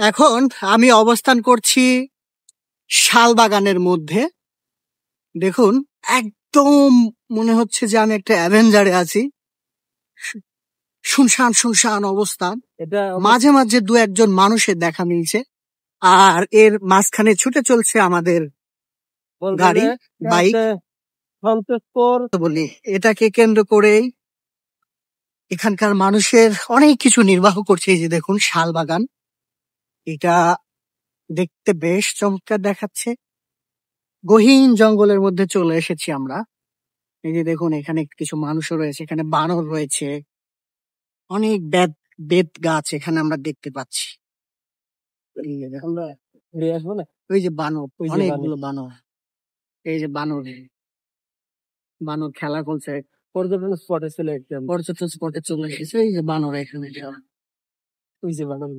এখন আমি অবস্থান করছি শালবাগানের মধ্যে। দেখুন, একদম মনে হচ্ছে যে আমি একটা অ্যাভেঞ্জারে আছি। শুনশান শুনশান অবস্থান, মাঝে মাঝে দু একজন মানুষের দেখা মিলছে, আর এর মাঝখানে ছুটে চলছে আমাদের গাড়ি, বাইক। বলি এটাকে কেন্দ্র করেই এখানকার মানুষের অনেক কিছু নির্বাহ করছে। এই যে দেখুন শালবাগান, এটা দেখতে বেশ চমৎকার দেখাচ্ছে। গহীন জঙ্গলের মধ্যে চলে এসেছি আমরা। এই যে দেখুন, এখানে কিছু মানুষও রয়েছে, এখানে বানর রয়েছে, অনেক বেত গাছ এখানে আমরা দেখতে পাচ্ছি। এই যে দেখুন, ওই যে বানর, অনেকগুলো বানর। এই যে বানর বানর খেলা করছে, পর্যটন স্পটে চলে এসেছে। এই যে বানর এখানে, ওই যে বানর।